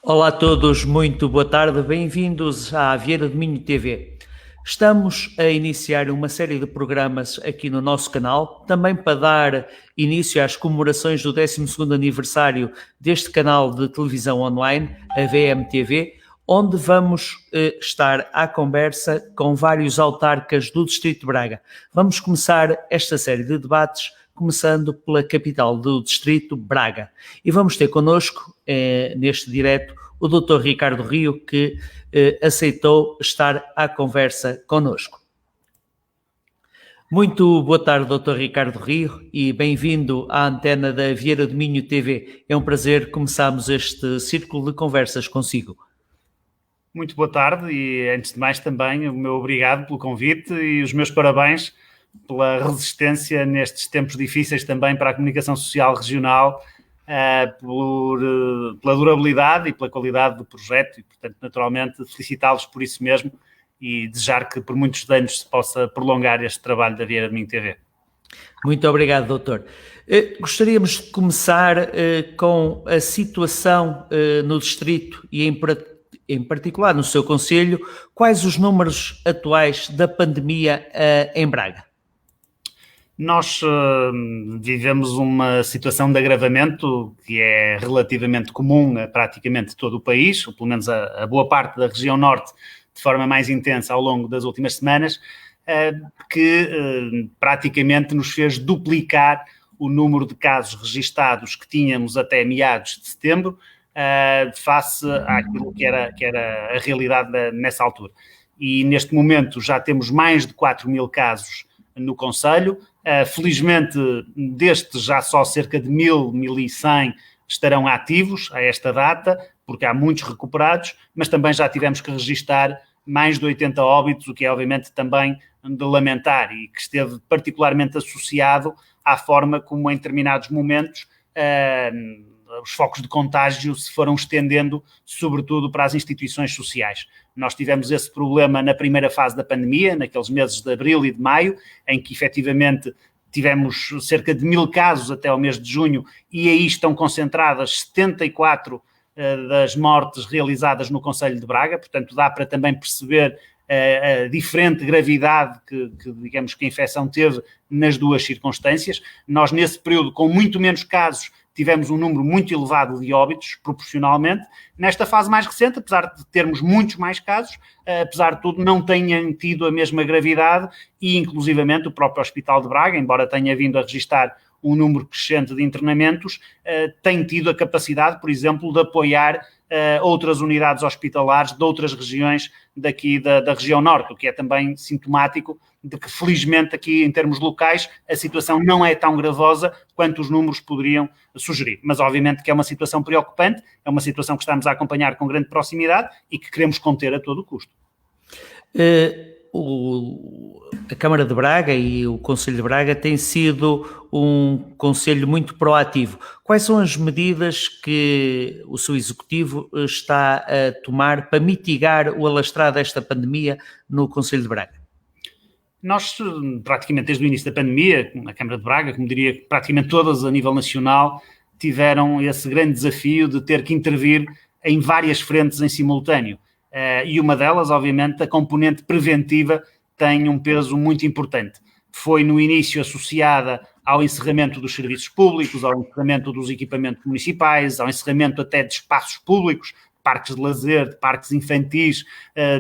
Olá a todos, muito boa tarde, bem-vindos à Vieira de Minho TV. Estamos a iniciar uma série de programas aqui no nosso canal, também para dar início às comemorações do 12º aniversário deste canal de televisão online, a VMTV, onde vamos estar à conversa com vários autarcas do Distrito de Braga. Vamos começar esta série de debates começando pela capital do distrito, Braga. E vamos ter connosco, neste direto, o Dr. Ricardo Rio, que aceitou estar à conversa connosco. Muito boa tarde, Dr. Ricardo Rio, e bem-vindo à antena da Vieira de Minho TV. É um prazer começarmos este círculo de conversas consigo. Muito boa tarde e, antes de mais, também o meu obrigado pelo convite e os meus parabéns pela resistência nestes tempos difíceis também para a comunicação social regional, pela durabilidade e pela qualidade do projeto e, portanto, naturalmente, felicitá-los por isso mesmo e desejar que por muitos anos se possa prolongar este trabalho da Vieira de Minho TV. Muito obrigado, doutor. Gostaríamos de começar com a situação no distrito e em particular no seu concelho. Quais os números atuais da pandemia em Braga? Nós vivemos uma situação de agravamento que é relativamente comum a praticamente todo o país, ou pelo menos a boa parte da região norte, de forma mais intensa ao longo das últimas semanas, que praticamente nos fez duplicar o número de casos registados que tínhamos até meados de setembro, face àquilo que era a realidade nessa altura. E neste momento já temos mais de 4.000 casos no concelho. Felizmente, destes já só cerca de 1.100 estarão ativos a esta data, porque há muitos recuperados, mas também já tivemos que registar mais de 80 óbitos, o que é obviamente também de lamentar e que esteve particularmente associado à forma como em determinados momentos os focos de contágio se foram estendendo, sobretudo para as instituições sociais. Nós tivemos esse problema na primeira fase da pandemia, naqueles meses de abril e de maio, em que efetivamente tivemos cerca de 1.000 casos até ao mês de junho, e aí estão concentradas 74 das mortes realizadas no concelho de Braga, portanto dá para também perceber a diferente gravidade que digamos que a infecção teve nas duas circunstâncias. Nós nesse período, com muito menos casos, tivemos um número muito elevado de óbitos, proporcionalmente. Nesta fase mais recente, apesar de termos muitos mais casos, apesar de tudo, não tenham tido a mesma gravidade e, inclusivamente, o próprio Hospital de Braga, embora tenha vindo a registar um número crescente de internamentos, tem tido a capacidade, por exemplo, de apoiar outras unidades hospitalares de outras regiões daqui da região norte, o que é também sintomático de que, felizmente, aqui em termos locais, a situação não é tão gravosa quanto os números poderiam sugerir. Mas, obviamente, que é uma situação preocupante, é uma situação que estamos a acompanhar com grande proximidade e que queremos conter a todo custo. A Câmara de Braga e o Concelho de Braga têm sido um concelho muito proativo. Quais são as medidas que o seu Executivo está a tomar para mitigar o alastrar desta pandemia no Concelho de Braga? Nós, praticamente desde o início da pandemia, a Câmara de Braga, como diria, praticamente todas a nível nacional, tiveram esse grande desafio de ter que intervir em várias frentes em simultâneo. E uma delas, obviamente, a componente preventiva tem um peso muito importante. Foi no início associada ao encerramento dos serviços públicos, ao encerramento dos equipamentos municipais, ao encerramento até de espaços públicos, parques de lazer, de parques infantis,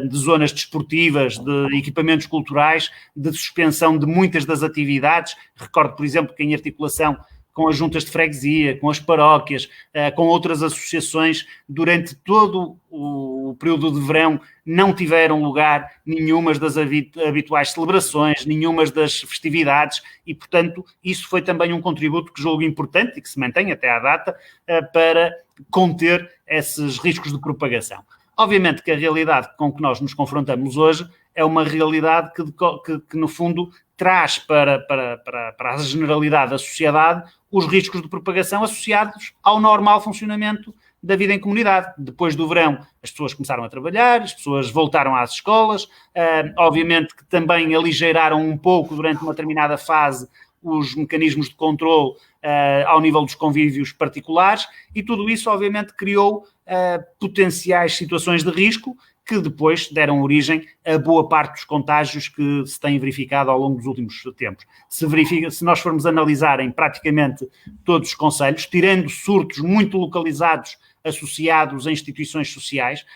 de zonas desportivas, de equipamentos culturais, de suspensão de muitas das atividades. Recordo, por exemplo, que em articulação com as juntas de freguesia, com as paróquias, com outras associações, durante todo o período de verão não tiveram lugar nenhumas das habituais celebrações, nenhumas das festividades e, portanto, isso foi também um contributo que julgo importante e que se mantém até à data para conter esses riscos de propagação. Obviamente que a realidade com que nós nos confrontamos hoje é uma realidade que no fundo, traz para a generalidade da sociedade os riscos de propagação associados ao normal funcionamento da vida em comunidade. Depois do verão, as pessoas começaram a trabalhar, as pessoas voltaram às escolas, obviamente que também aligeiraram um pouco durante uma determinada fase os mecanismos de controle ao nível dos convívios particulares, e tudo isso, obviamente, criou potenciais situações de risco que depois deram origem a boa parte dos contágios que se têm verificado ao longo dos últimos tempos. Se nós formos analisar em praticamente todos os concelhos, tirando surtos muito localizados associados a instituições sociais,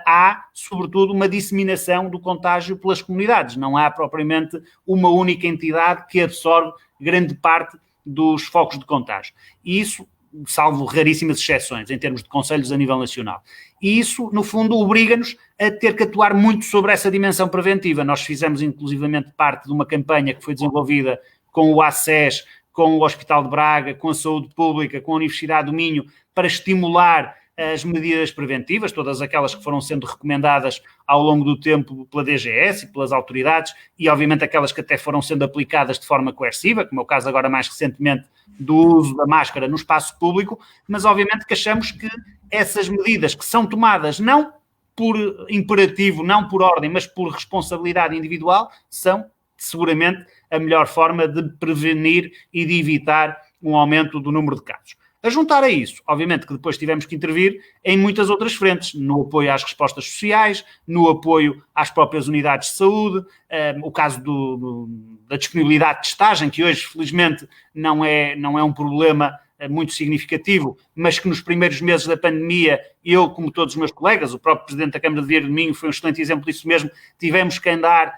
há, sobretudo, uma disseminação do contágio pelas comunidades. Não há propriamente uma única entidade que absorve grande parte dos focos de contágio. E isso, salvo raríssimas exceções, em termos de concelhos a nível nacional. E isso, no fundo, obriga-nos a ter que atuar muito sobre essa dimensão preventiva. Nós fizemos, inclusivamente, parte de uma campanha que foi desenvolvida com o ACES, com o Hospital de Braga, com a Saúde Pública, com a Universidade do Minho, para estimular as medidas preventivas, todas aquelas que foram sendo recomendadas ao longo do tempo pela DGS e pelas autoridades, e obviamente aquelas que até foram sendo aplicadas de forma coerciva, como é o caso agora mais recentemente do uso da máscara no espaço público, mas obviamente que achamos que essas medidas que são tomadas não por imperativo, não por ordem, mas por responsabilidade individual, são seguramente a melhor forma de prevenir e de evitar um aumento do número de casos. A juntar a isso, obviamente que depois tivemos que intervir em muitas outras frentes, no apoio às respostas sociais, no apoio às próprias unidades de saúde, o caso da disponibilidade de testagem, que hoje, felizmente, não é um problema muito significativo, mas que nos primeiros meses da pandemia, eu, como todos os meus colegas, o próprio Presidente da Câmara de Vieira do Minho foi um excelente exemplo disso mesmo, tivemos que andar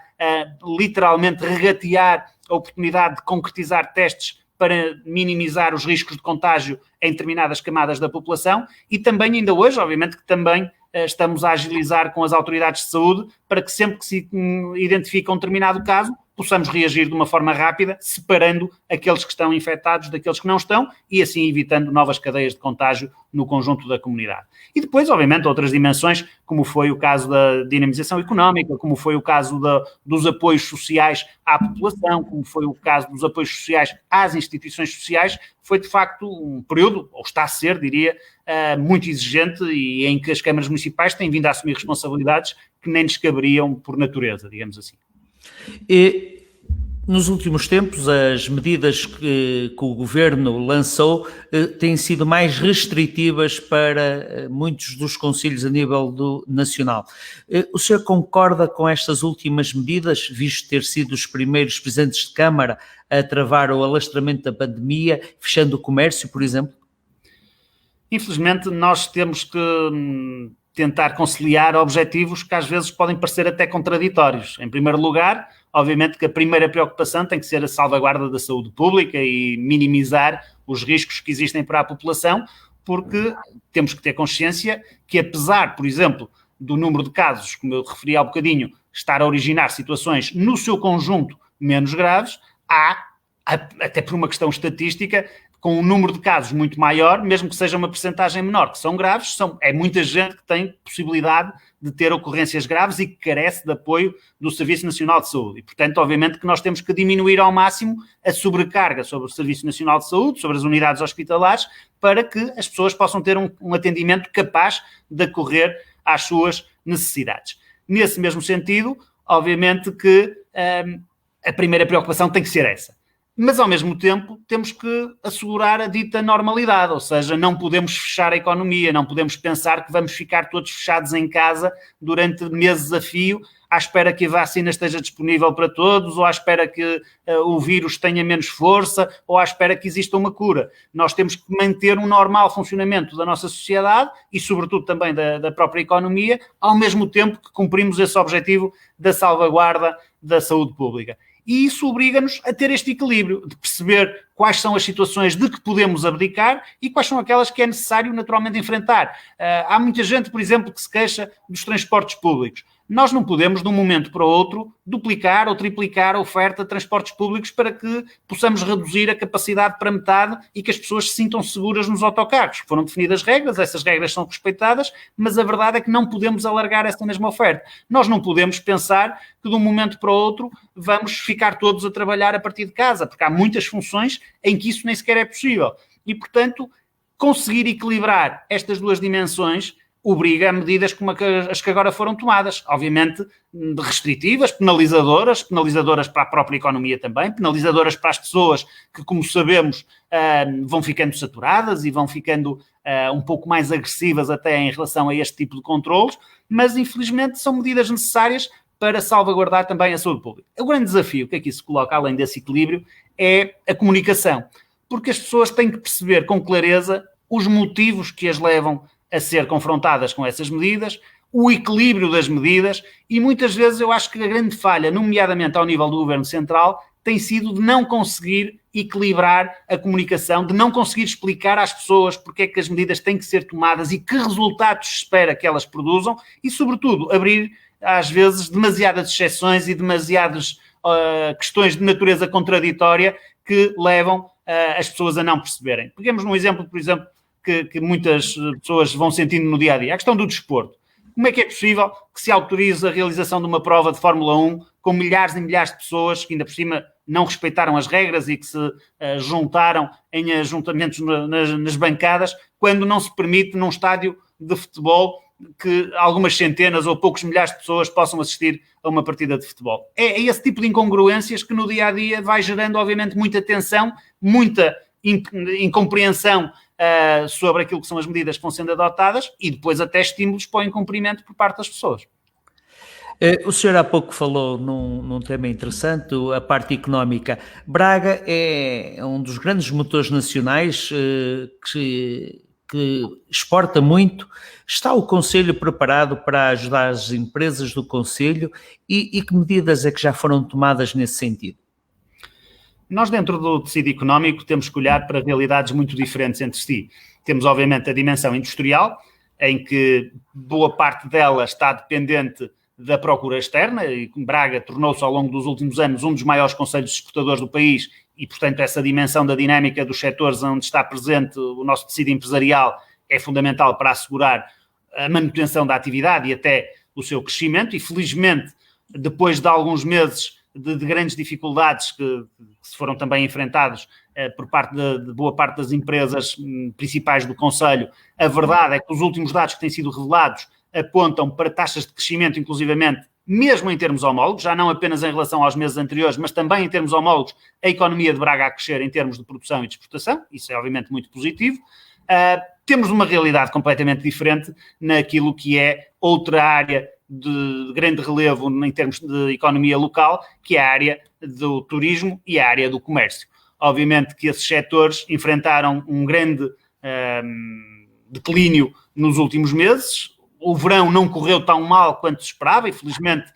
literalmente regatear a oportunidade de concretizar testes para minimizar os riscos de contágio em determinadas camadas da população, e também ainda hoje, obviamente, que também estamos a agilizar com as autoridades de saúde para que sempre que se identifica um determinado caso, possamos reagir de uma forma rápida, separando aqueles que estão infectados daqueles que não estão e assim evitando novas cadeias de contágio no conjunto da comunidade. E depois, obviamente, outras dimensões, como foi o caso da dinamização económica, como foi o caso dos apoios sociais à população, como foi o caso dos apoios sociais às instituições sociais, foi de facto um período, ou está a ser, diria, muito exigente e em que as câmaras municipais têm vindo a assumir responsabilidades que nem lhes caberiam por natureza, digamos assim. E, nos últimos tempos, as medidas que o Governo lançou têm sido mais restritivas para muitos dos concelhos a nível nacional. O senhor concorda com estas últimas medidas, visto ter sido os primeiros presidentes de Câmara a travar o alastramento da pandemia, fechando o comércio, por exemplo? Infelizmente, nós temos que tentar conciliar objetivos que às vezes podem parecer até contraditórios. Em primeiro lugar, obviamente que a primeira preocupação tem que ser a salvaguarda da saúde pública e minimizar os riscos que existem para a população, porque temos que ter consciência que, apesar, por exemplo, do número de casos, como eu referi há um bocadinho, estar a originar situações no seu conjunto menos graves, há, até por uma questão estatística, com um número de casos muito maior, mesmo que seja uma percentagem menor, que são graves, é muita gente que tem possibilidade de ter ocorrências graves e que carece de apoio do Serviço Nacional de Saúde. E, portanto, obviamente que nós temos que diminuir ao máximo a sobrecarga sobre o Serviço Nacional de Saúde, sobre as unidades hospitalares, para que as pessoas possam ter um atendimento capaz de acorrer às suas necessidades. Nesse mesmo sentido, obviamente que a primeira preocupação tem que ser essa. Mas, ao mesmo tempo, temos que assegurar a dita normalidade, ou seja, não podemos fechar a economia, não podemos pensar que vamos ficar todos fechados em casa durante meses a fio, à espera que a vacina esteja disponível para todos, ou à espera que o vírus tenha menos força, ou à espera que exista uma cura. Nós temos que manter um normal funcionamento da nossa sociedade e, sobretudo, também da própria economia, ao mesmo tempo que cumprimos esse objetivo da salvaguarda da saúde pública. E isso obriga-nos a ter este equilíbrio, de perceber quais são as situações de que podemos abdicar e quais são aquelas que é necessário naturalmente enfrentar. Há muita gente, por exemplo, que se queixa dos transportes públicos. Nós não podemos, de um momento para o outro, duplicar ou triplicar a oferta de transportes públicos para que possamos reduzir a capacidade para metade e que as pessoas se sintam seguras nos autocarros. Foram definidas regras, essas regras são respeitadas, mas a verdade é que não podemos alargar essa mesma oferta. Nós não podemos pensar que de um momento para o outro vamos ficar todos a trabalhar a partir de casa, porque há muitas funções em que isso nem sequer é possível. E, portanto, conseguir equilibrar estas duas dimensões obriga a medidas como as que agora foram tomadas, obviamente restritivas, penalizadoras para a própria economia também, penalizadoras para as pessoas que, como sabemos, vão ficando saturadas e vão ficando um pouco mais agressivas até em relação a este tipo de controlos, mas infelizmente são medidas necessárias para salvaguardar também a saúde pública. O grande desafio, que aqui se coloca além desse equilíbrio, é a comunicação, porque as pessoas têm que perceber com clareza os motivos que as levam a ser confrontadas com essas medidas, o equilíbrio das medidas, e muitas vezes eu acho que a grande falha, nomeadamente ao nível do Governo Central, tem sido de não conseguir equilibrar a comunicação, de não conseguir explicar às pessoas porque é que as medidas têm que ser tomadas e que resultados se espera que elas produzam e, sobretudo, abrir, às vezes, demasiadas exceções e demasiadas questões de natureza contraditória que levam as pessoas a não perceberem. Pegamos num exemplo, por exemplo, que muitas pessoas vão sentindo no dia-a-dia, a questão do desporto. Como é que é possível que se autorize a realização de uma prova de Fórmula 1 com milhares e milhares de pessoas que ainda por cima não respeitaram as regras e que se juntaram em ajuntamentos nas bancadas, quando não se permite num estádio de futebol que algumas centenas ou poucos milhares de pessoas possam assistir a uma partida de futebol? É esse tipo de incongruências que no dia-a-dia vai gerando, obviamente, muita tensão, muita incompreensão sobre aquilo que são as medidas que vão sendo adotadas e depois até estímulos para o incumprimento por parte das pessoas. O senhor há pouco falou num tema interessante, a parte económica. Braga é um dos grandes motores nacionais que exporta muito. Está o Conselho preparado para ajudar as empresas do Conselho e que medidas é que já foram tomadas nesse sentido? Nós, dentro do tecido económico, temos que olhar para realidades muito diferentes entre si. Temos, obviamente, a dimensão industrial, em que boa parte dela está dependente da procura externa, e Braga tornou-se, ao longo dos últimos anos, um dos maiores concelhos exportadores do país, e, portanto, essa dimensão da dinâmica dos setores onde está presente o nosso tecido empresarial é fundamental para assegurar a manutenção da atividade e até o seu crescimento, e, felizmente, depois de alguns meses de grandes dificuldades que se foram também enfrentados por parte de boa parte das empresas principais do Concelho, a verdade é que os últimos dados que têm sido revelados apontam para taxas de crescimento, inclusivamente, mesmo em termos homólogos, já não apenas em relação aos meses anteriores, mas também em termos homólogos, a economia de Braga a crescer em termos de produção e de exportação, isso é obviamente muito positivo. Temos uma realidade completamente diferente naquilo que é outra área de grande relevo em termos de economia local, que é a área do turismo e a área do comércio. Obviamente que esses setores enfrentaram um grande declínio nos últimos meses. O verão não correu tão mal quanto se esperava e, felizmente,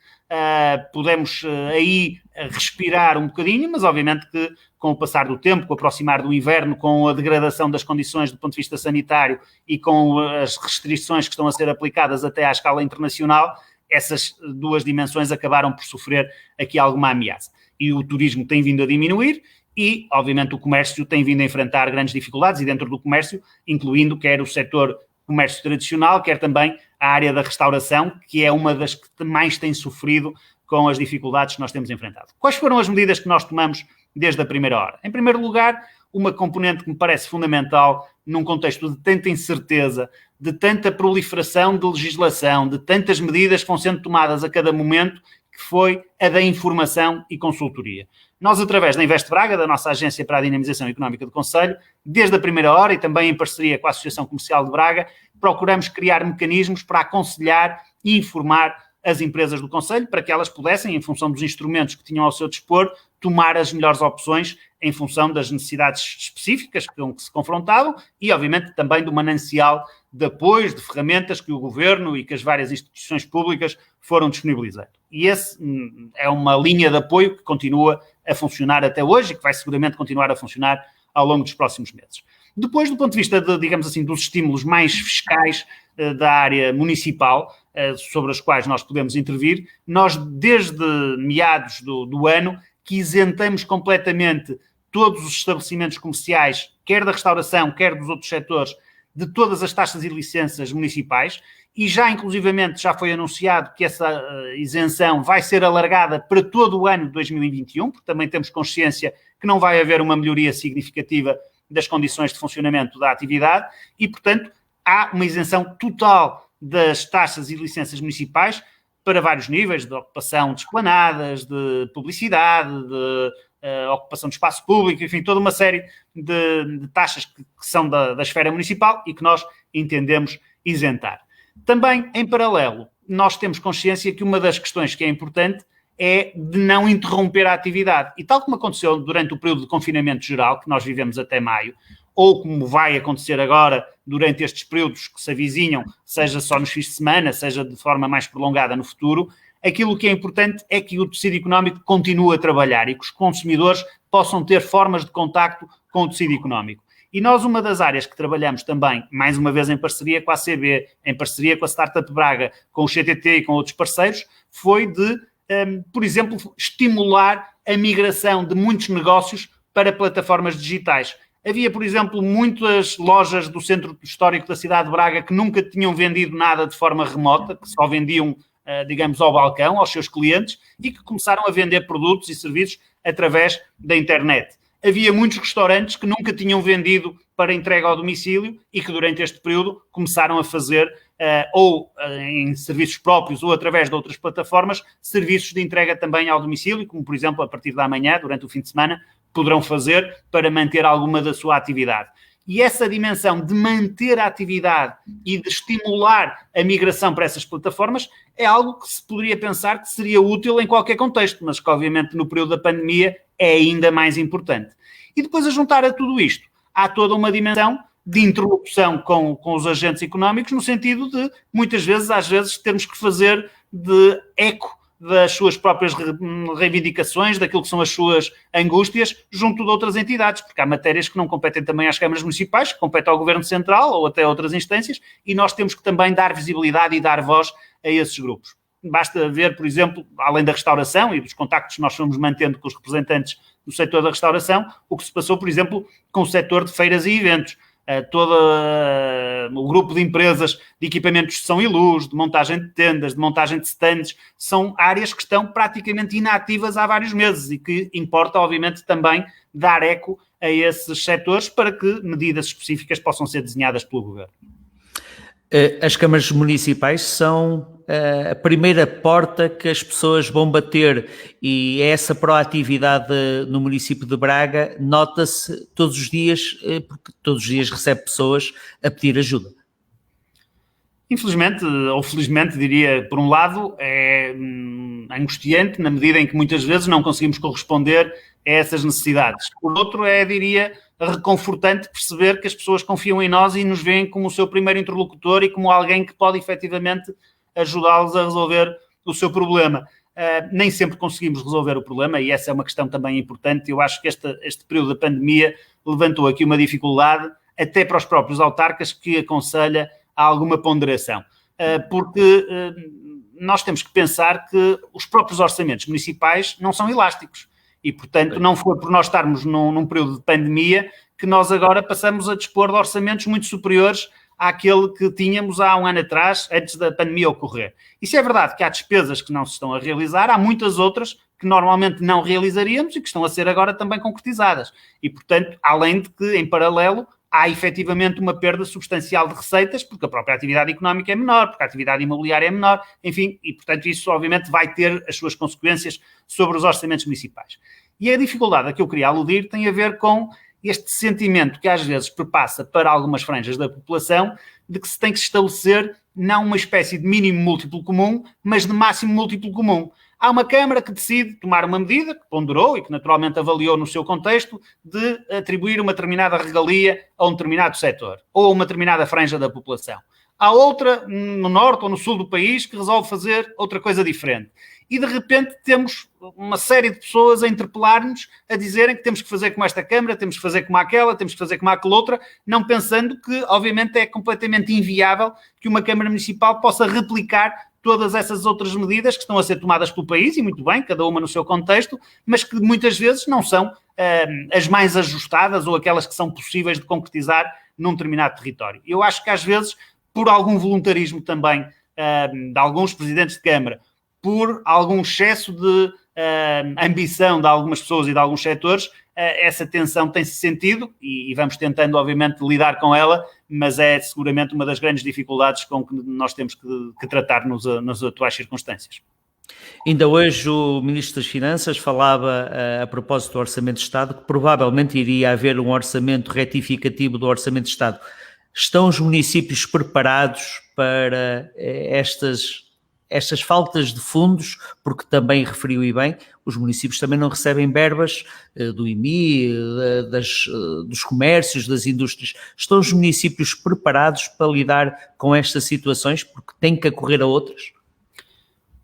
pudemos aí respirar um bocadinho, mas obviamente que com o passar do tempo, com o aproximar do inverno, com a degradação das condições do ponto de vista sanitário e com as restrições que estão a ser aplicadas até à escala internacional, essas duas dimensões acabaram por sofrer aqui alguma ameaça. E o turismo tem vindo a diminuir e, obviamente, o comércio tem vindo a enfrentar grandes dificuldades e dentro do comércio, incluindo quer o setor comércio tradicional, quer também a área da restauração, que é uma das que mais tem sofrido com as dificuldades que nós temos enfrentado. Quais foram as medidas que nós tomamos desde a primeira hora? Em primeiro lugar, uma componente que me parece fundamental num contexto de tanta incerteza, de tanta proliferação de legislação, de tantas medidas que vão sendo tomadas a cada momento, que foi a da informação e consultoria. Nós, através da Invest Braga, da nossa agência para a dinamização económica do Concelho, desde a primeira hora e também em parceria com a Associação Comercial de Braga, procuramos criar mecanismos para aconselhar e informar as empresas do Concelho para que elas pudessem, em função dos instrumentos que tinham ao seu dispor, tomar as melhores opções em função das necessidades específicas com que se confrontavam e, obviamente, também do manancial de apoios, de ferramentas que o Governo e que as várias instituições públicas foram disponibilizando. E esse é uma linha de apoio que continua a funcionar até hoje e que vai seguramente continuar a funcionar ao longo dos próximos meses. Depois, do ponto de vista, digamos assim, dos estímulos mais fiscais da área municipal, sobre os quais nós podemos intervir, nós, desde meados do ano, que isentamos completamente todos os estabelecimentos comerciais, quer da restauração, quer dos outros setores, de todas as taxas e licenças municipais, e já, inclusivamente, já foi anunciado que essa isenção vai ser alargada para todo o ano de 2021, porque também temos consciência que não vai haver uma melhoria significativa das condições de funcionamento da atividade e, portanto, há uma isenção total das taxas e licenças municipais para vários níveis, de ocupação de esplanadas, de publicidade, de ocupação de espaço público, enfim, toda uma série de taxas que são da esfera municipal e que nós entendemos isentar. Também, em paralelo, nós temos consciência que uma das questões que é importante é de não interromper a atividade. E tal como aconteceu durante o período de confinamento geral, que nós vivemos até maio, ou como vai acontecer agora durante estes períodos que se avizinham, seja só nos fins de semana, seja de forma mais prolongada no futuro, aquilo que é importante é que o tecido económico continue a trabalhar e que os consumidores possam ter formas de contacto com o tecido económico. E nós, uma das áreas que trabalhamos também, mais uma vez em parceria com a ACB, em parceria com a Startup Braga, com o CTT e com outros parceiros, foi de, por exemplo, estimular a migração de muitos negócios para plataformas digitais. Havia, por exemplo, muitas lojas do centro histórico da cidade de Braga que nunca tinham vendido nada de forma remota, que só vendiam, digamos, ao balcão, aos seus clientes, e que começaram a vender produtos e serviços através da internet. Havia muitos restaurantes que nunca tinham vendido para entrega ao domicílio e que durante este período começaram a fazer, em serviços próprios ou através de outras plataformas, serviços de entrega também ao domicílio, como, por exemplo, a partir da manhã, durante o fim de semana, poderão fazer para manter alguma da sua atividade. E essa dimensão de manter a atividade e de estimular a migração para essas plataformas é algo que se poderia pensar que seria útil em qualquer contexto, mas que obviamente no período da pandemia é ainda mais importante. E depois a juntar a tudo isto, há toda uma dimensão de interlocução com os agentes económicos, no sentido de, muitas vezes, às vezes, termos que fazer de eco das suas próprias reivindicações, daquilo que são as suas angústias, junto de outras entidades, porque há matérias que não competem também às câmaras municipais, que competem ao Governo Central ou até a outras instâncias, e nós temos que também dar visibilidade e dar voz a esses grupos. Basta ver, por exemplo, além da restauração e dos contactos que nós fomos mantendo com os representantes do setor da restauração, o que se passou, por exemplo, com o setor de feiras e eventos. Todo o grupo de empresas de equipamentos de som e luz, de montagem de tendas, de montagem de stands, são áreas que estão praticamente inativas há vários meses e que importa, obviamente, também dar eco a esses setores para que medidas específicas possam ser desenhadas pelo Governo. As câmaras municipais são a primeira porta que as pessoas vão bater e essa proatividade no município de Braga nota-se todos os dias, porque todos os dias recebe pessoas a pedir ajuda. Infelizmente, ou felizmente, diria, por um lado, é angustiante na medida em que muitas vezes não conseguimos corresponder a essas necessidades. Por outro, diria, reconfortante perceber que as pessoas confiam em nós e nos veem como o seu primeiro interlocutor e como alguém que pode efetivamente ajudá-los a resolver o seu problema. Nem sempre conseguimos resolver o problema e essa é uma questão também importante. Eu acho que este período da pandemia levantou aqui uma dificuldade até para os próprios autarcas que aconselha a alguma ponderação. Porque nós temos que pensar que os próprios orçamentos municipais não são elásticos. E, portanto, não foi por nós estarmos num período de pandemia que nós agora passamos a dispor de orçamentos muito superiores àquele que tínhamos há um ano atrás, antes da pandemia ocorrer. E se é verdade que há despesas que não se estão a realizar, há muitas outras que normalmente não realizaríamos e que estão a ser agora também concretizadas. E, portanto, além de que, em paralelo, há efetivamente uma perda substancial de receitas, porque a própria atividade económica é menor, porque a atividade imobiliária é menor, enfim, e portanto isso obviamente vai ter as suas consequências sobre os orçamentos municipais. E a dificuldade a que eu queria aludir tem a ver com este sentimento que às vezes perpassa para algumas franjas da população de que se tem que estabelecer não uma espécie de mínimo múltiplo comum, mas de máximo múltiplo comum. Há uma Câmara que decide tomar uma medida, que ponderou e que naturalmente avaliou no seu contexto, de atribuir uma determinada regalia a um determinado setor ou a uma determinada franja da população. Há outra no norte ou no sul do país que resolve fazer outra coisa diferente. E de repente temos uma série de pessoas a interpelar-nos, a dizerem que temos que fazer como esta Câmara, temos que fazer como aquela, temos que fazer como aquela outra, não pensando que obviamente é completamente inviável que uma Câmara Municipal possa replicar todas essas outras medidas que estão a ser tomadas pelo país, e muito bem, cada uma no seu contexto, mas que muitas vezes não são as mais ajustadas ou aquelas que são possíveis de concretizar num determinado território. Eu acho que às vezes, por algum voluntarismo também de alguns presidentes de Câmara, por algum excesso de ambição de algumas pessoas e de alguns setores, essa tensão tem-se sentido e vamos tentando, obviamente, lidar com ela, mas é seguramente uma das grandes dificuldades com que nós temos que tratar nas atuais circunstâncias. Ainda hoje o Ministro das Finanças falava, a propósito do Orçamento de Estado, que provavelmente iria haver um orçamento retificativo do Orçamento de Estado. Estão os municípios preparados para estas faltas de fundos? Porque também referiu e bem, os municípios também não recebem verbas do IMI, dos comércios, das indústrias. Estão os municípios preparados para lidar com estas situações, porque têm que acorrer a outras?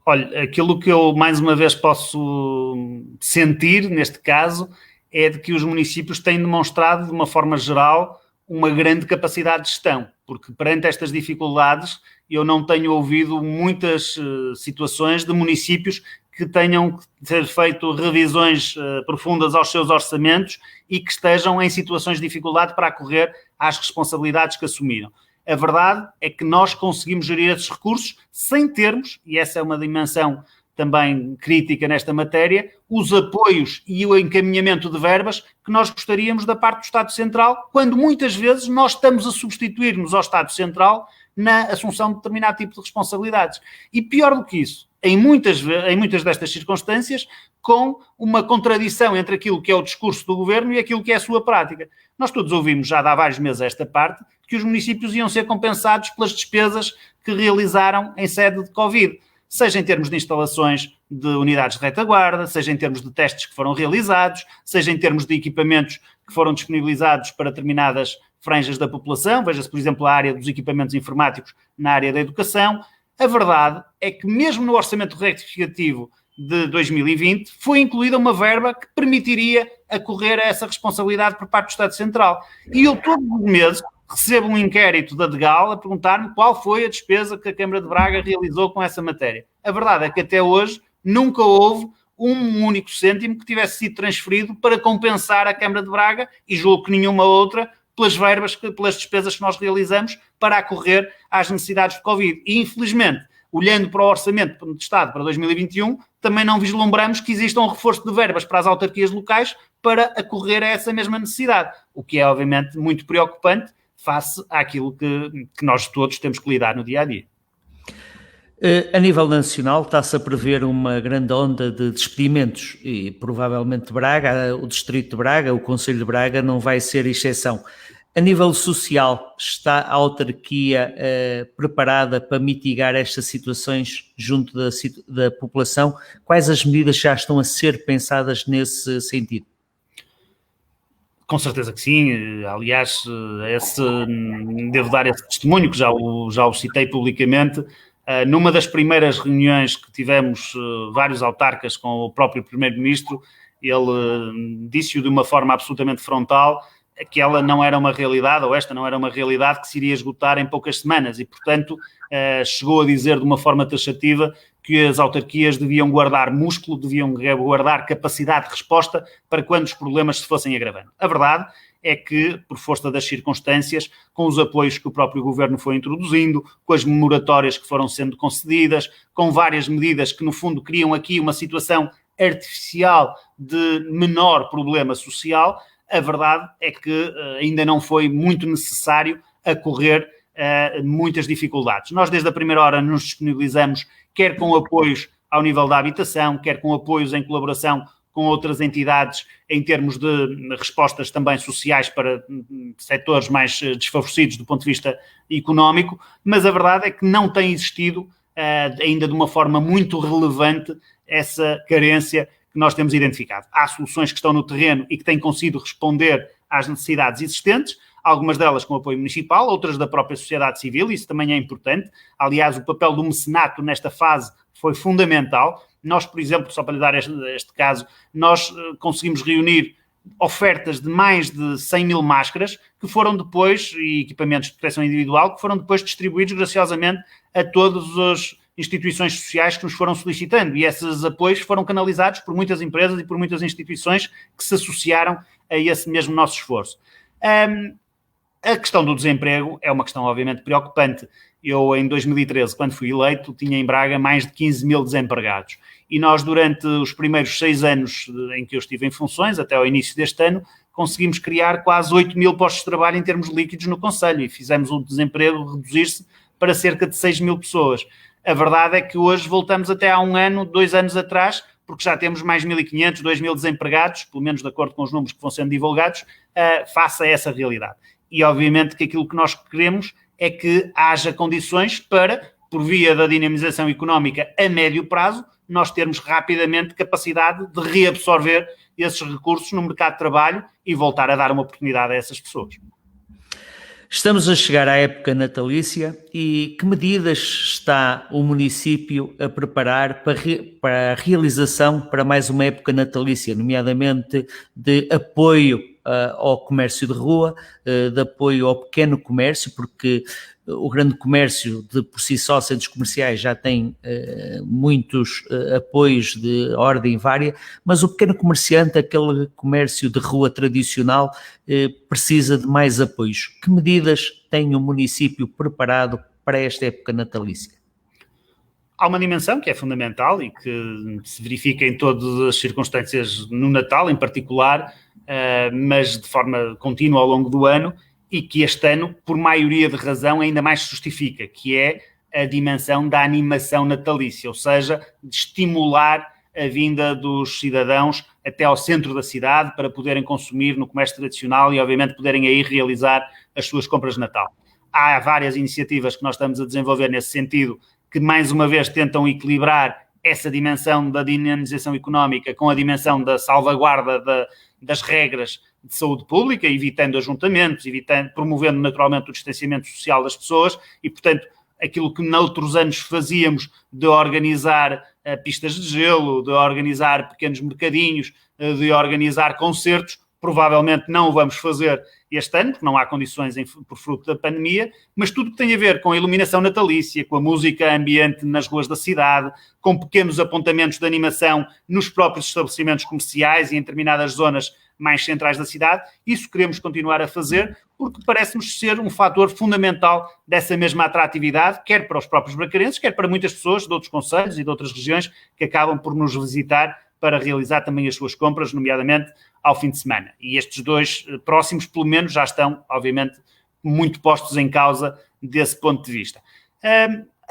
Olha, aquilo que eu mais uma vez posso sentir neste caso é de que os municípios têm demonstrado de uma forma geral uma grande capacidade de gestão, porque perante estas dificuldades eu não tenho ouvido muitas situações de municípios que tenham que ter feito revisões profundas aos seus orçamentos e que estejam em situações de dificuldade para acorrer às responsabilidades que assumiram. A verdade é que nós conseguimos gerir esses recursos sem termos, e essa é uma dimensão também crítica nesta matéria, os apoios e o encaminhamento de verbas que nós gostaríamos da parte do Estado Central, quando muitas vezes nós estamos a substituir-nos ao Estado Central na assunção de determinado tipo de responsabilidades. E pior do que isso, em muitas destas circunstâncias, com uma contradição entre aquilo que é o discurso do Governo e aquilo que é a sua prática. Nós todos ouvimos já há vários meses esta parte, que os municípios iam ser compensados pelas despesas que realizaram em sede de Covid, seja em termos de instalações de unidades de retaguarda, seja em termos de testes que foram realizados, seja em termos de equipamentos que foram disponibilizados para determinadas franjas da população, veja-se, por exemplo, a área dos equipamentos informáticos na área da educação. A verdade é que mesmo no orçamento retificativo de 2020 foi incluída uma verba que permitiria acorrer a essa responsabilidade por parte do Estado Central. E eu todos os meses recebo um inquérito da DGAL a perguntar-me qual foi a despesa que a Câmara de Braga realizou com essa matéria. A verdade é que até hoje nunca houve um único cêntimo que tivesse sido transferido para compensar a Câmara de Braga, e julgo que nenhuma outra, pelas despesas que nós realizamos para acorrer às necessidades de Covid. E, infelizmente, olhando para o Orçamento de Estado para 2021, também não vislumbramos que exista um reforço de verbas para as autarquias locais para acorrer a essa mesma necessidade, o que é, obviamente, muito preocupante face àquilo que nós todos temos que lidar no dia-a-dia. A nível nacional está-se a prever uma grande onda de despedimentos e provavelmente Braga, o Distrito de Braga, o Concelho de Braga não vai ser exceção. A nível social, está a autarquia preparada para mitigar estas situações junto da população? Quais as medidas já estão a ser pensadas nesse sentido? Com certeza que sim. Aliás, devo dar esse testemunho, que já o citei publicamente. Numa das primeiras reuniões que tivemos vários autarcas com o próprio Primeiro-Ministro, ele disse-o de uma forma absolutamente frontal, que ela não era uma realidade, ou esta não era uma realidade que se iria esgotar em poucas semanas e, portanto, chegou a dizer de uma forma taxativa que as autarquias deviam guardar músculo, deviam guardar capacidade de resposta para quando os problemas se fossem agravando. A verdade é que, por força das circunstâncias, com os apoios que o próprio Governo foi introduzindo, com as moratórias que foram sendo concedidas, com várias medidas que, no fundo, criam aqui uma situação artificial de menor problema social, a verdade é que ainda não foi muito necessário acorrer muitas dificuldades. Nós, desde a primeira hora, nos disponibilizamos, quer com apoios ao nível da habitação, quer com apoios em colaboração com outras entidades em termos de respostas também sociais para setores mais desfavorecidos do ponto de vista económico, mas a verdade é que não tem existido ainda de uma forma muito relevante essa carência que nós temos identificado. Há soluções que estão no terreno e que têm conseguido responder às necessidades existentes, algumas delas com apoio municipal, outras da própria sociedade civil, isso também é importante. Aliás, o papel do mecenato nesta fase foi fundamental. Nós, por exemplo, só para lhe dar este caso, nós conseguimos reunir ofertas de mais de 100 mil máscaras que foram depois, e equipamentos de proteção individual, que foram depois distribuídos graciosamente a todas as instituições sociais que nos foram solicitando, e esses apoios foram canalizados por muitas empresas e por muitas instituições que se associaram a esse mesmo nosso esforço. A questão do desemprego é uma questão obviamente preocupante. Eu, em 2013, quando fui eleito, tinha em Braga mais de 15 mil desempregados. E nós, durante os primeiros 6 anos em que eu estive em funções, até ao início deste ano, conseguimos criar quase 8.000 postos de trabalho em termos líquidos no concelho e fizemos o desemprego reduzir-se para cerca de 6.000 pessoas. A verdade é que hoje voltamos até há 1 ano, 2 anos atrás, porque já temos mais 1.500, 2.000 desempregados, pelo menos de acordo com os números que vão sendo divulgados, face a essa realidade. E obviamente que aquilo que nós queremos é que haja condições para, por via da dinamização económica a médio prazo, nós termos rapidamente capacidade de reabsorver esses recursos no mercado de trabalho e voltar a dar uma oportunidade a essas pessoas. Estamos a chegar à época natalícia e que medidas está o município a preparar para a realização para mais uma época natalícia, nomeadamente de apoio ao comércio de rua, de apoio ao pequeno comércio, porque o grande comércio de por si só, centros comerciais, já tem muitos apoios de ordem vária, mas o pequeno comerciante, aquele comércio de rua tradicional, precisa de mais apoios. Que medidas tem o município preparado para esta época natalícia? Há uma dimensão que é fundamental e que se verifica em todas as circunstâncias no Natal, em particular, mas de forma contínua ao longo do ano, e que este ano, por maioria de razão, ainda mais se justifica, que é a dimensão da animação natalícia, ou seja, de estimular a vinda dos cidadãos até ao centro da cidade para poderem consumir no comércio tradicional e, obviamente, poderem aí realizar as suas compras de Natal. Há várias iniciativas que nós estamos a desenvolver nesse sentido, que mais uma vez tentam equilibrar essa dimensão da dinamização económica com a dimensão da salvaguarda das regras de saúde pública, evitando ajuntamentos, promovendo naturalmente o distanciamento social das pessoas e, portanto, aquilo que noutros anos fazíamos de organizar pistas de gelo, de organizar pequenos mercadinhos, de organizar concertos, provavelmente não o vamos fazer este ano, porque não há condições por fruto da pandemia, mas tudo que tem a ver com a iluminação natalícia, com a música ambiente nas ruas da cidade, com pequenos apontamentos de animação nos próprios estabelecimentos comerciais e em determinadas zonas mais centrais da cidade, isso queremos continuar a fazer, porque parece-nos ser um fator fundamental dessa mesma atratividade, quer para os próprios bracarenses, quer para muitas pessoas de outros concelhos e de outras regiões que acabam por nos visitar para realizar também as suas compras, nomeadamente ao fim de semana. E estes dois próximos, pelo menos, já estão, obviamente, muito postos em causa desse ponto de vista.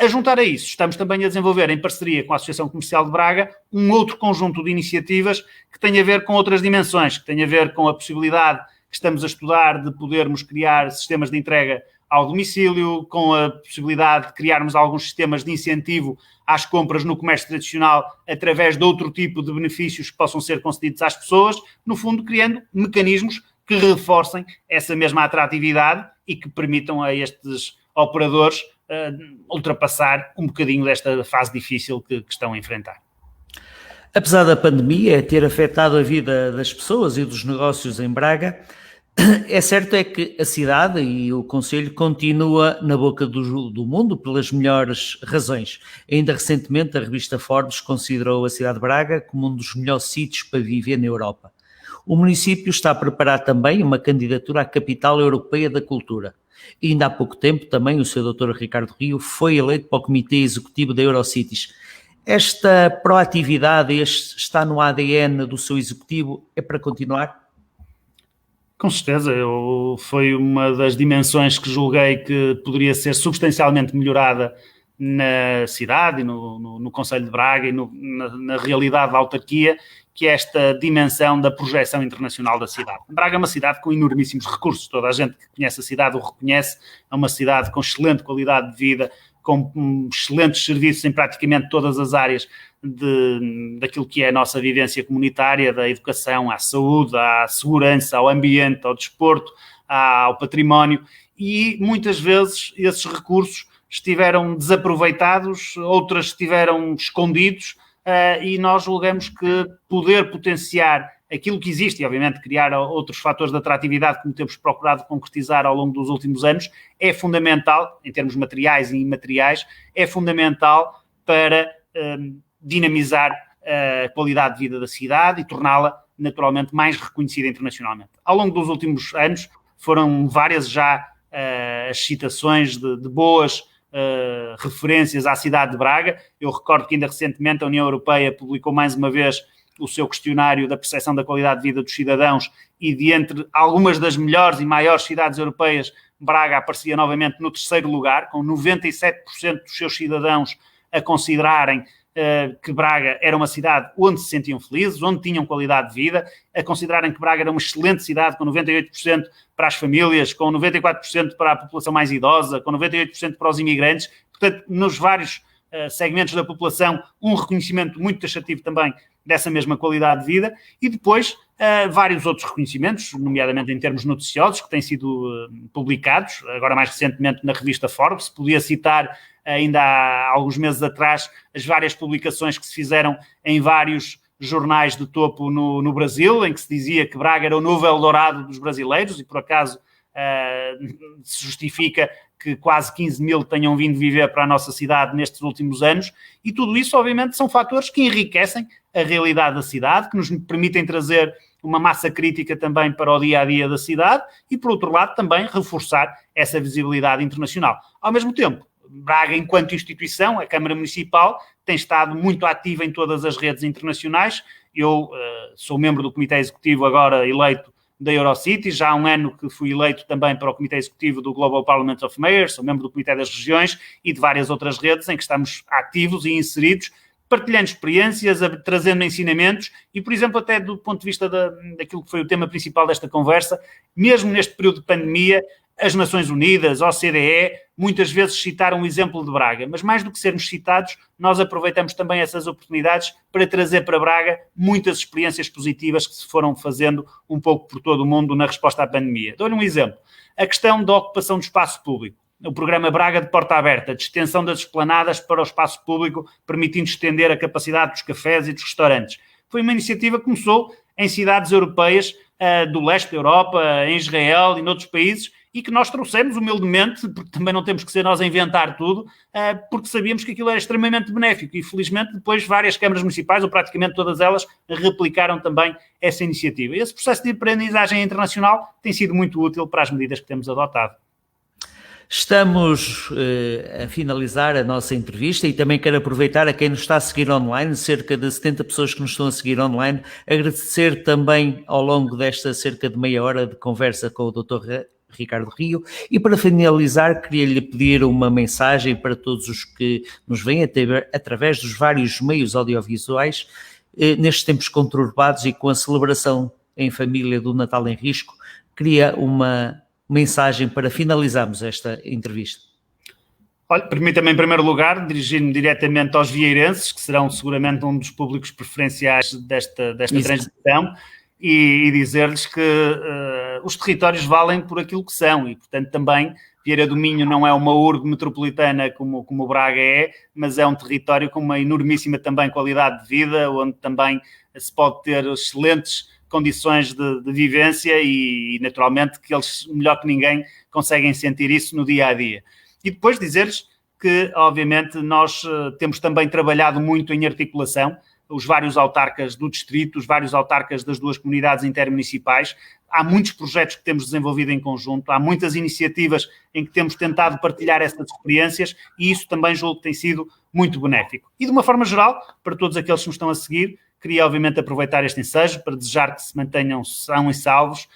A juntar a isso, estamos também a desenvolver, em parceria com a Associação Comercial de Braga, um outro conjunto de iniciativas que tem a ver com outras dimensões, que tem a ver com a possibilidade que estamos a estudar de podermos criar sistemas de entrega ao domicílio, com a possibilidade de criarmos alguns sistemas de incentivo às compras no comércio tradicional através de outro tipo de benefícios que possam ser concedidos às pessoas, no fundo criando mecanismos que reforcem essa mesma atratividade e que permitam a estes operadores ultrapassar um bocadinho desta fase difícil que estão a enfrentar. Apesar da pandemia ter afetado a vida das pessoas e dos negócios em Braga, é certo é que a cidade e o concelho continua na boca do mundo pelas melhores razões. Ainda recentemente a revista Forbes considerou a cidade de Braga como um dos melhores sítios para viver na Europa. O município está a preparar também uma candidatura à Capital Europeia da Cultura. E ainda há pouco tempo também o Sr. Dr. Ricardo Rio foi eleito para o Comitê Executivo da Eurocities. Esta proatividade está no ADN do seu executivo, é para continuar? Com certeza, foi uma das dimensões que julguei que poderia ser substancialmente melhorada na cidade e no Concelho de Braga e na realidade da autarquia, que é esta dimensão da projeção internacional da cidade. Braga é uma cidade com enormíssimos recursos, toda a gente que conhece a cidade o reconhece, é uma cidade com excelente qualidade de vida, com excelentes serviços em praticamente todas as áreas daquilo que é a nossa vivência comunitária, da educação à saúde, à segurança, ao ambiente, ao desporto, ao património, e muitas vezes esses recursos estiveram desaproveitados, outras estiveram escondidos, e nós julgamos que poder potenciar aquilo que existe e, obviamente, criar outros fatores de atratividade, como temos procurado concretizar ao longo dos últimos anos, é fundamental, em termos materiais e imateriais, é fundamental para dinamizar a qualidade de vida da cidade e torná-la, naturalmente, mais reconhecida internacionalmente. Ao longo dos últimos anos, foram várias já as citações de boas referências à cidade de Braga. Eu recordo que ainda recentemente a União Europeia publicou mais uma vez o seu questionário da percepção da qualidade de vida dos cidadãos e de entre algumas das melhores e maiores cidades europeias, Braga aparecia novamente no terceiro lugar, com 97% dos seus cidadãos a considerarem que Braga era uma cidade onde se sentiam felizes, onde tinham qualidade de vida, a considerarem que Braga era uma excelente cidade, com 98% para as famílias, com 94% para a população mais idosa, com 98% para os imigrantes. Portanto, nos vários segmentos da população, um reconhecimento muito taxativo também dessa mesma qualidade de vida, e depois vários outros reconhecimentos, nomeadamente em termos noticiosos, que têm sido publicados, agora mais recentemente na revista Forbes. Podia citar ainda há alguns meses atrás as várias publicações que se fizeram em vários jornais de topo no Brasil, em que se dizia que Braga era o novo Eldorado dos brasileiros, e por acaso se justifica que quase 15 mil tenham vindo viver para a nossa cidade nestes últimos anos, e tudo isso, obviamente, são fatores que enriquecem a realidade da cidade, que nos permitem trazer uma massa crítica também para o dia-a-dia da cidade e, por outro lado, também reforçar essa visibilidade internacional. Ao mesmo tempo, Braga, enquanto instituição, a Câmara Municipal, tem estado muito ativa em todas as redes internacionais. Eu sou membro do Comitê Executivo agora eleito da Eurocities, já há um ano que fui eleito também para o Comitê Executivo do Global Parliament of Mayors, sou membro do Comitê das Regiões e de várias outras redes em que estamos ativos e inseridos, partilhando experiências, trazendo ensinamentos e, por exemplo, até do ponto de vista daquilo que foi o tema principal desta conversa, mesmo neste período de pandemia, as Nações Unidas, a OCDE, muitas vezes citaram o exemplo de Braga, mas mais do que sermos citados, nós aproveitamos também essas oportunidades para trazer para Braga muitas experiências positivas que se foram fazendo um pouco por todo o mundo na resposta à pandemia. Dou-lhe um exemplo. A questão da ocupação do espaço público. O programa Braga de Porta Aberta, de extensão das esplanadas para o espaço público, permitindo estender a capacidade dos cafés e dos restaurantes. Foi uma iniciativa que começou em cidades europeias do leste da Europa, em Israel e noutros países, e que nós trouxemos humildemente, porque também não temos que ser nós a inventar tudo, porque sabíamos que aquilo era extremamente benéfico e felizmente depois várias câmaras municipais, ou praticamente todas elas, replicaram também essa iniciativa. Esse processo de aprendizagem internacional tem sido muito útil para as medidas que temos adotado. Estamos a finalizar a nossa entrevista e também quero aproveitar a quem nos está a seguir online, cerca de 70 pessoas que nos estão a seguir online, agradecer também ao longo desta cerca de meia hora de conversa com o Dr. Ricardo Rio, e para finalizar queria-lhe pedir uma mensagem para todos os que nos veem através dos vários meios audiovisuais nestes tempos conturbados e com a celebração em família do Natal em Risco. Queria uma mensagem para finalizarmos esta entrevista. Olha, permita-me em primeiro lugar dirigir-me diretamente aos vieirenses, que serão seguramente um dos públicos preferenciais desta transmissão, e dizer-lhes que os territórios valem por aquilo que são e, portanto, também Vieira do Minho não é uma urbe metropolitana como Braga é, mas é um território com uma enormíssima também qualidade de vida, onde também se pode ter excelentes condições de vivência e, naturalmente, que eles, melhor que ninguém, conseguem sentir isso no dia-a-dia. E depois dizer-lhes que, obviamente, nós temos também trabalhado muito em articulação, os vários autarcas do distrito, os vários autarcas das duas comunidades intermunicipais. Há muitos projetos que temos desenvolvido em conjunto, há muitas iniciativas em que temos tentado partilhar essas experiências e isso também julgo que tem sido muito benéfico. E de uma forma geral, para todos aqueles que nos estão a seguir, queria obviamente aproveitar este ensejo para desejar que se mantenham sãos e salvos,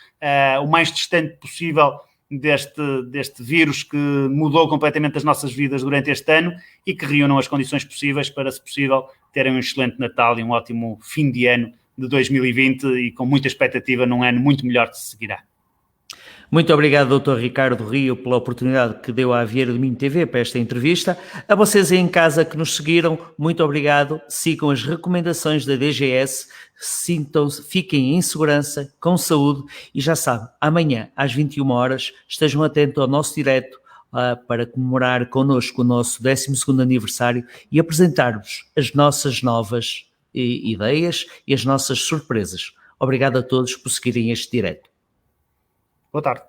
o mais distante possível deste vírus que mudou completamente as nossas vidas durante este ano e que reúnam as condições possíveis para, se possível, terem um excelente Natal e um ótimo fim de ano de 2020 e com muita expectativa num ano muito melhor que se seguirá. Muito obrigado, Dr. Ricardo Rio, pela oportunidade que deu à Vieira do Minho TV para esta entrevista. A vocês aí em casa que nos seguiram, muito obrigado. Sigam as recomendações da DGS, fiquem em segurança, com saúde e já sabem, amanhã às 21 horas estejam atentos ao nosso direto para comemorar connosco o nosso 12º aniversário e apresentar-vos as nossas novas ideias e as nossas surpresas. Obrigado a todos por seguirem este direto. Boa tarde.